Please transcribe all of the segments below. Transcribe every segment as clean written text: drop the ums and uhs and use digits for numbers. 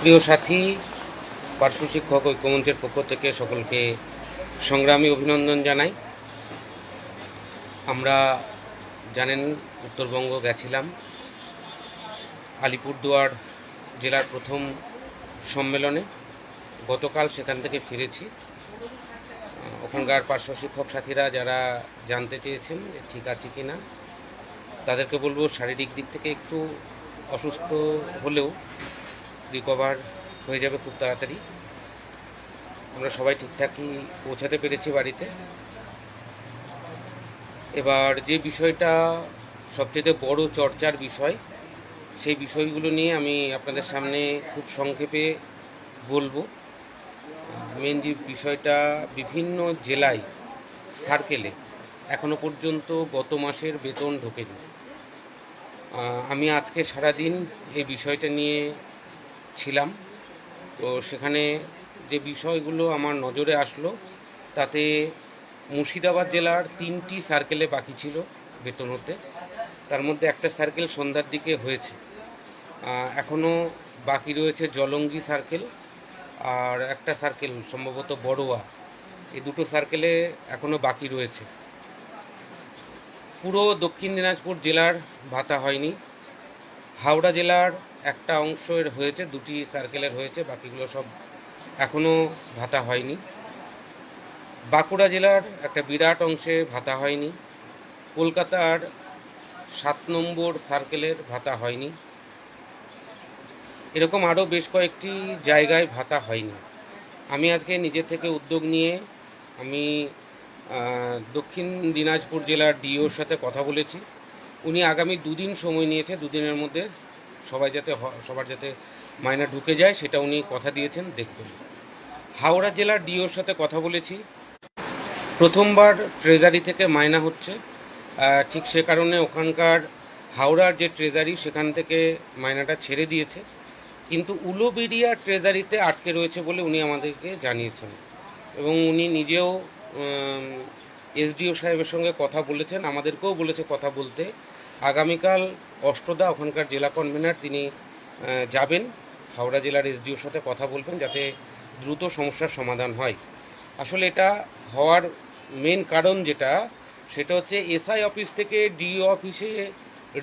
প্রিয় সাথী, পার্শ্ব শিক্ষক ঐক্যমঞ্চের পক্ষ থেকে সকলকে সংগ্রামী অভিনন্দন জানাই। আমরা জানেন উত্তরবঙ্গ গেছিলাম, আলিপুরদুয়ার জেলার প্রথম সম্মেলনে। গতকাল সেখান থেকে ফিরেছি। ওখানকার পার্শ্ব শিক্ষক সাথীরা যারা জানতে চেয়েছেন যে ঠিক আছে কি না, তাদেরকে বলবো শারীরিক দিক থেকে একটু অসুস্থ হলেও রিকভার হয়ে যাবে খুব তাড়াতাড়ি। আমরা সবাই ঠিকঠাকই পৌঁছাতে পেরেছি বাড়িতে। এবার যে বিষয়টা সবচেয়ে বড় চর্চার বিষয়, সেই বিষয়গুলো নিয়ে আমি আপনাদের সামনে খুব সংক্ষেপে বলবো। মেন যে বিষয়টা, বিভিন্ন জেলায় সার্কেলে এখনো পর্যন্ত গত মাসের বেতন ঢোকেনি। আমি আজকে সারাদিন এই বিষয়টা নিয়ে ছিলাম। তো সেখানে যে বিষয়গুলো আমার নজরে আসলো, তাতে মুর্শিদাবাদ জেলার 3টি সার্কেলে বাকি ছিল বেতন হতে। তার মধ্যে একটা সার্কেল সন্ধ্যার দিকে হয়েছে। এখনও বাকি রয়েছে জলঙ্গি সার্কেল আর একটা সার্কেল সম্ভবত বড়োয়া। এই দুটো সার্কেলে এখনও বাকি রয়েছে। পুরো দক্ষিণ দিনাজপুর জেলার ভাতা হয়নি। হাওড়া জেলার একটা অংশের হয়েছে, 2টি সার্কেলের হয়েছে, বাকিগুলো সব এখনও ভাতা হয়নি। বাঁকুড়া জেলার একটা বিরাট অংশে ভাতা হয়নি। কলকাতার 7 নম্বর সার্কেলের ভাতা হয়নি। এরকম আরও বেশ কয়েকটি জায়গায় ভাতা হয়নি। আমি আজকে নিজে থেকে উদ্যোগ নিয়ে আমি দক্ষিণ দিনাজপুর জেলার ডিওর সাথে কথা বলেছি। উনি আগামী 2 দিন সময় নিয়েছে, 2 দিনের মধ্যে সবার যাতে মাইনা ঢুকে যায় সেটা উনি কথা দিয়েছেন, দেখবেন। হাওড়া জেলার ডিওর সাথে কথা বলেছি। প্রথমবার ট্রেজারি থেকে মাইনা হচ্ছে, ঠিক সে কারণে ওখানকার হাওড়ার যে ট্রেজারি সেখান থেকে মাইনাটা ছেড়ে দিয়েছে, কিন্তু উলুবেড়িয়া ট্রেজারিতে আটকে রয়েছে বলে উনি আমাদেরকে জানিয়েছেন। এবং উনি নিজেও এসডিও সাহেবের সঙ্গে কথা বলেছেন, আমাদেরকেও বলেছে কথা বলতে। আগামীকাল অষ্টদা, ওখানকার জেলা কনভেনার, তিনি যাবেন হাওড়া জেলার এসডিওর সাথে কথা বলবেন, যাতে দ্রুত সমস্যার সমাধান হয়। আসলে এটা হওয়ার মেন কারণ যেটা, সেটা হচ্ছে এসআই অফিস থেকে ডিও অফিসে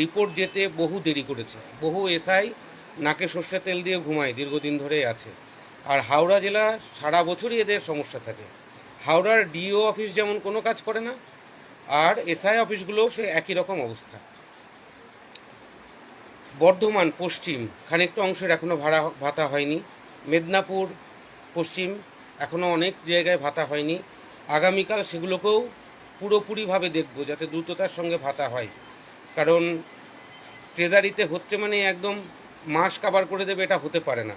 রিপোর্ট যেতে বহু দেরি করেছে। বহু এসআই নাকে সর্ষে তেল দিয়ে ঘুমায়, দীর্ঘদিন ধরেই আছে। আর হাওড়া জেলা সারা বছরই এদের সমস্যা থাকে। হাওড়ার ডিও অফিস যেমন কোনো কাজ করে না, আর এসআই অফিসগুলোও সে একই রকম অবস্থা। বর্ধমান পশ্চিম খানিকটা অংশের এখনও ভাতা হয়নি। মেদিনীপুর পশ্চিম এখনও অনেক জায়গায় ভাতা হয়নি। আগামীকাল সেগুলোকেও পুরোপুরিভাবে দেখব, যাতে দ্রুততার সঙ্গে ভাতা হয়। কারণ ট্রেজারিতে হচ্ছে মানে একদম মাস কাভার করে দেবে, এটা হতে পারে না।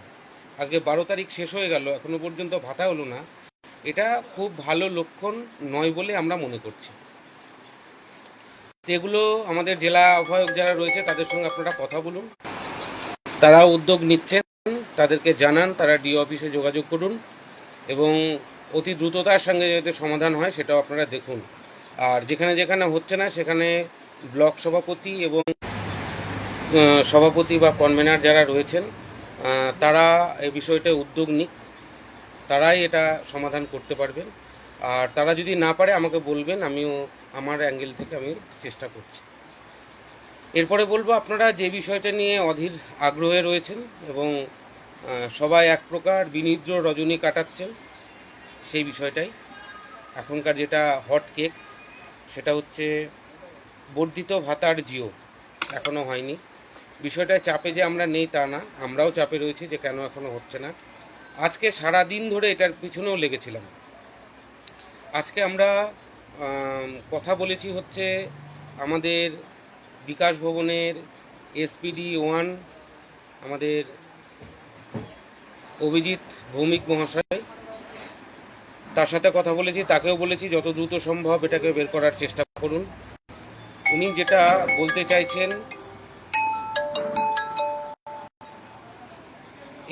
আজকে 12 তারিখ শেষ হয়ে গেল, এখনও পর্যন্ত ভাতা হলো না। এটা খুব ভালো লক্ষণ নয় বলে আমরা মনে করছি। এগুলো আমাদের জেলা আহ্বায়ক যারা রয়েছে তাদের সঙ্গে আপনারা কথা বলুন, তারা উদ্যোগ নিচ্ছেন, তাদেরকে জানান, তারা ডিও অফিসে যোগাযোগ করুন এবং অতি দ্রুততার সঙ্গে যাতে সমাধান হয় সেটাও আপনারা দেখুন। আর যেখানে যেখানে হচ্ছে না সেখানে ব্লক সভাপতি এবং সভাপতি বা কনভেনার যারা রয়েছেন তারা এই বিষয়টা উদ্যোগ নিক, তারাই এটা সমাধান করতে পারবেন। আর তারা যদি না পারে আমাকে বলবেন, আমিও আমার অ্যাঙ্গেল থেকে আমি চেষ্টা করছি। এরপরে বলবো, আপনারা যে বিষয়টা নিয়ে অধীর আগ্রহে রয়েছেন এবং সবাই এক প্রকার বিনিদ্র রজনী কাটাচ্ছেন, সেই বিষয়টাই এখনকার যেটা হট কেক, সেটা হচ্ছে বর্ধিত ভাতার জিও এখনও হয়নি। বিষয়টায় চাপে যে আমরা নেই তা না, আমরাও চাপে রয়েছি যে কেন এখনও হচ্ছে না। আজকে সারা দিন ধরে এটার পিছনেও লেগেছিলাম। আজকে আমরা কথা বলেছি হচ্ছে আমাদের বিকাশ ভবনের SPD 1 আমাদের অভিজিৎ ভৌমিক মহাশয়, তার সাথে কথা বলেছি। তাকেও বলেছি যত দ্রুত সম্ভব এটাকে বের করার চেষ্টা করুন। উনি যেটা বলতে চাইছেন,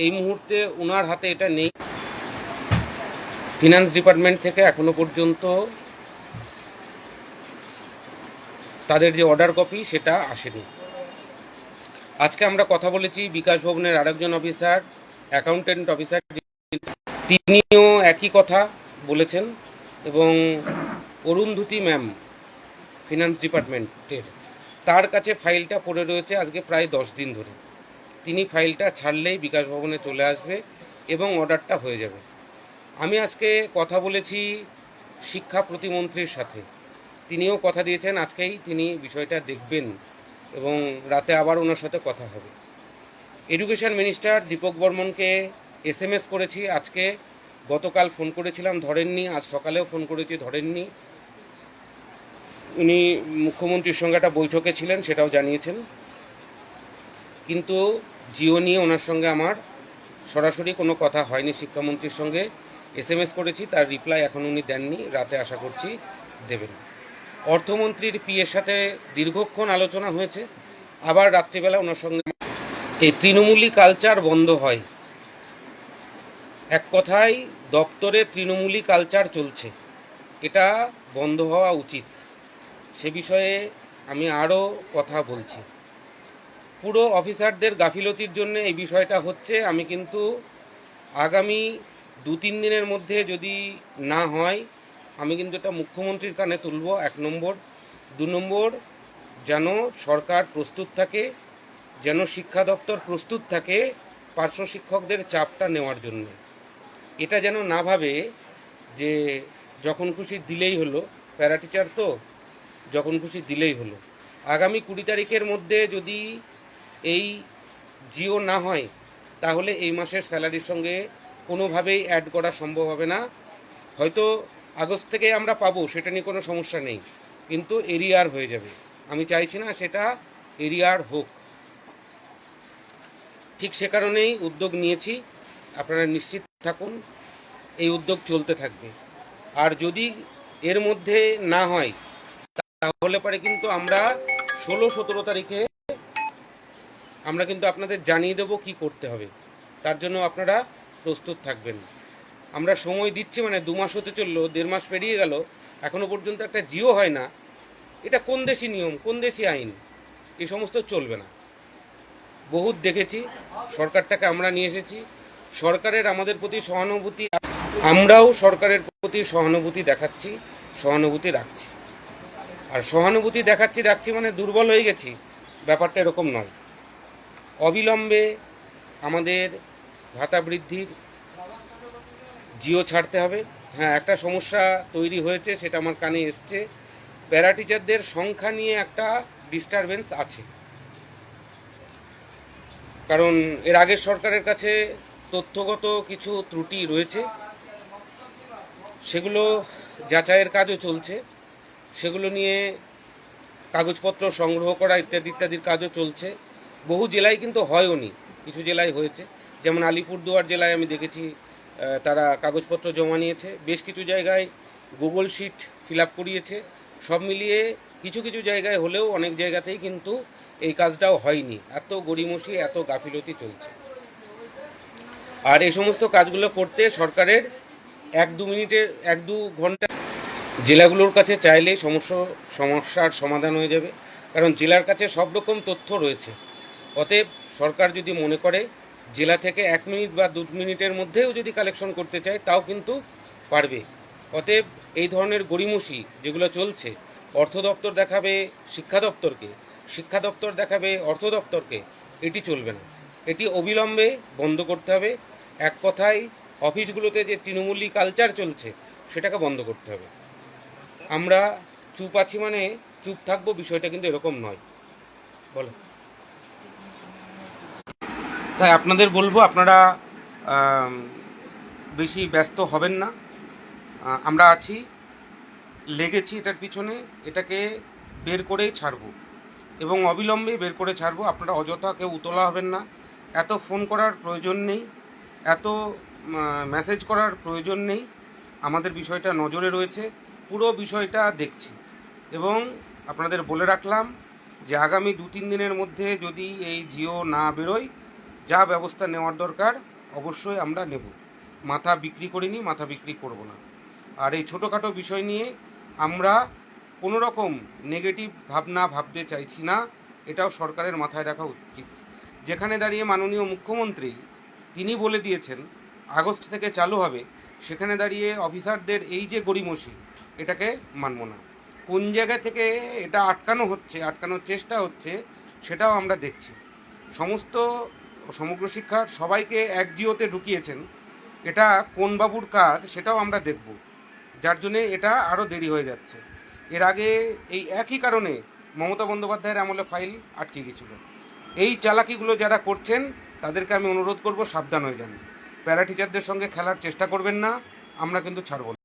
এই মুহূর্তে ওনার হাতে এটা নেই। ফিনান্স ডিপার্টমেন্ট থেকে এখনো পর্যন্ত তাদের যে অর্ডার কপি সেটা আসেনি। আজকে আমরা কথা বলেছি বিকাশ ভবনের আরেকজন অফিসার অ্যাকাউন্টেন্ট অফিসার, তিনিও একই কথা বলেছেন। এবং অরুন্ধতী ম্যাম ফিনান্স ডিপার্টমেন্টের, তার কাছে ফাইলটা পড়ে রয়েছে আজকে প্রায় 10 দিন ধরে। তিনি ফাইলটা ছাড়লেই বিকাশ ভবনে চলে আসবে এবং অর্ডারটা হয়ে যাবে। আমি আজকে কথা বলেছি শিক্ষা প্রতিমন্ত্রীর সাথে, তিনিও কথা দিয়েছেন আজকেই তিনি বিষয়টা দেখবেন এবং রাতে আবার ওনার সাথে কথা হবে। এডুকেশন মিনিস্টার দীপক বর্মনকে SMS করেছি আজকে, গতকাল ফোন করেছিলাম ধরেননি, আজ সকালেও ফোন করেছি ধরেননি। উনি মুখ্যমন্ত্রীর সঙ্গে একটা বৈঠকে ছিলেন, সেটাও জানিয়েছেন, কিন্তু জিও নিয়ে ওনার সঙ্গে আমার সরাসরি কোনো কথা হয়নি। শিক্ষামন্ত্রীর সঙ্গে SMS করেছি, তার রিপ্লাই এখন উনি দেননি, রাতে আশা করছি দেবেন। অর্থমন্ত্রীর পিএর সাথে দীর্ঘক্ষণ আলোচনা হয়েছে, আবার রাত্রিবেলা ওনার সঙ্গে। এই তৃণমূলী কালচার বন্ধ হয়, এক কথায় দপ্তরে তৃণমূলী কালচার চলছে, এটা বন্ধ হওয়া উচিত। সে বিষয়ে আমি আরও কথা বলছি। পুরো অফিসারদের গাফিলতির জন্য এই বিষয়টা হচ্ছে। আমি কিন্তু আগামী 2-3 দিনের মধ্যে যদি না হয়, আমি কিন্তু এটা মুখ্যমন্ত্রীর কানে তুলব। 1 নম্বর। 2 নম্বর, যেন সরকার প্রস্তুত থাকে, যেন শিক্ষা দপ্তর প্রস্তুত থাকে পার্শ্ব শিক্ষকদের চাপটা নেওয়ার জন্য। এটা যেন না ভাবে যে যখন খুশি দিলেই হলো, প্যারা টিচার তো যখন খুশি দিলেই হলো। আগামী 20 তারিখের মধ্যে যদি এই জিও না হয়, তাহলে এই মাসের স্যালারির সঙ্গে কোনোভাবেই অ্যাড করা সম্ভব হবে না। হয়তো আগস্ট থেকে আমরা পাবো, সেটা নিয়ে কোনো সমস্যা নেই, কিন্তু এরিয়ার হয়ে যাবে। আমি চাইছি না সেটা এরিয়ার হোক। ঠিক সে কারণেই উদ্যোগ নিয়েছি, আপনারা নিশ্চিত থাকুন এই উদ্যোগ চলতে থাকবে। আর যদি এর মধ্যে না হয়, তাহলে পরে কিন্তু আমরা 16-17 তারিখে আমরা কিন্তু আপনাদের জানিয়ে দেব কি করতে হবে। তার জন্য আপনারা প্রস্তুত থাকবেন। আমরা সময় দিচ্ছি, মানে 2 মাস হতে চললো, 1.5 মাস পেরিয়ে গেল, এখনো পর্যন্ত একটা জিও হয় না। এটা কোন দেশি নিয়ম, কোন দেশি আইন? এই সমস্ত চলবে না। বহুত দেখেছি, সরকারটাকে আমরা নিয়ে এসেছি, সরকারের আমাদের প্রতি সহানুভূতি, আমরাও সরকারের প্রতি সহানুভূতি দেখাচ্ছি, সহানুভূতি রাখছি। আর সহানুভূতি দেখাচ্ছি মানে দুর্বল হয়ে গেছি, ব্যাপারটা এরকম নয়। অবিলম্বে আমাদের ভাতা বৃদ্ধির জিও ছাড়তে হবে। হ্যাঁ, একটা সমস্যা তৈরি হয়েছে, সেটা আমার কানে এসছে। প্যারা টিচারদের সংখ্যা নিয়ে একটা ডিস্টারবেন্স আছে, কারণ এর আগের সরকারের কাছে তথ্যগত কিছু ত্রুটি রয়েছে, সেগুলো যাচাইয়ের কাজও চলছে, সেগুলো নিয়ে কাগজপত্র সংগ্রহ করা ইত্যাদি ইত্যাদির কাজও চলছে। বহু জেলায় কিন্তু হয়ওনি, কিছু জেলায় হয়েছে। যেমন আলিপুরদুয়ার জেলায় আমি দেখেছি তারা কাগজপত্র জমা নিয়েছে, বেশ কিছু জায়গায় গুগল শিট ফিল আপ করিয়েছে। সব মিলিয়ে কিছু কিছু জায়গায় হলেও অনেক জায়গাতেই কিন্তু এই কাজটাও হয়নি। এত গড়িমসি, এত গাফিলতি চলছে। আর এই সমস্ত কাজগুলো করতে সরকারের 1-2 ঘন্টা জেলাগুলোর কাছে চাইলেই সমস্যার সমাধান হয়ে যাবে, কারণ জেলার কাছে সব রকম তথ্য রয়েছে। অতএব সরকার যদি মনে করে জেলা থেকে 1 মিনিট বা 2 মিনিটের মধ্যেও যদি কালেকশন করতে চায়, তাও কিন্তু পারবে। অতএব এই ধরনের গড়িমসি যেগুলো চলছে, অর্থ দপ্তর দেখাবে শিক্ষা দপ্তরকে, শিক্ষা দপ্তর দেখাবে অর্থ দপ্তরকে, এটি চলবে না। এটি অবিলম্বে বন্ধ করতে হবে। এক কথায় অফিসগুলোতে যে তৃণমূলী কালচার চলছে, সেটাকে বন্ধ করতে হবে। আমরা চুপ আছি মানে চুপ থাকবো, বিষয়টা কিন্তু এরকম নয়। বলো। তাই আপনাদের বলবো, আপনারা বেশি ব্যস্ত হবেন না। আমরা আছি, লেগেছি এটার পিছনে, এটাকে বের করেই ছাড়বো এবং অবিলম্বে বের করে ছাড়বো। আপনারা অযথা কেউ উতলা হবেন না, এত ফোন করার প্রয়োজন নেই, এত মেসেজ করার প্রয়োজন নেই। আমাদের বিষয়টা নজরে রয়েছে, পুরো বিষয়টা দেখছি। এবং আপনাদের বলে রাখলাম যে আগামী 2-3 দিনের মধ্যে যদি এই জিও না বেরোয়, যা ব্যবস্থা নেওয়ার দরকার অবশ্যই আমরা নেব। মাথা বিক্রি করিনি, মাথা বিক্রি করব না। আর এই ছোটোখাটো বিষয় নিয়ে আমরা কোনো রকম নেগেটিভ ভাবনা ভাবতে চাইছি না, এটাও সরকারের মাথায় রাখা উচিত। যেখানে দাঁড়িয়ে মাননীয় মুখ্যমন্ত্রী তিনি বলে দিয়েছেন আগস্ট থেকে চালু হবে, সেখানে দাঁড়িয়ে অফিসারদের এই যে গড়িমসি, এটাকে মানব না। কোন জায়গা থেকে এটা আটকানোর চেষ্টা হচ্ছে, সেটাও আমরা দেখছি। সমগ্র শিক্ষার সবাইকে একজিওতে ঢুকিয়েছেন, এটা কোন বাবুর কাজ সেটাও আমরা দেখব, যার জন্যে এটা আরও দেরি হয়ে যাচ্ছে। এর আগে এই একই কারণে মমতা বন্দ্যোপাধ্যায়ের আমলে ফাইল আটকে গেছিল। এই চালাকিগুলো যারা করছেন তাদেরকে আমি অনুরোধ করব, সাবধান হয়ে যান। প্যারা টিচারদের সঙ্গে খেলার চেষ্টা করবেন না, আমরা কিন্তু ছাড়ব না।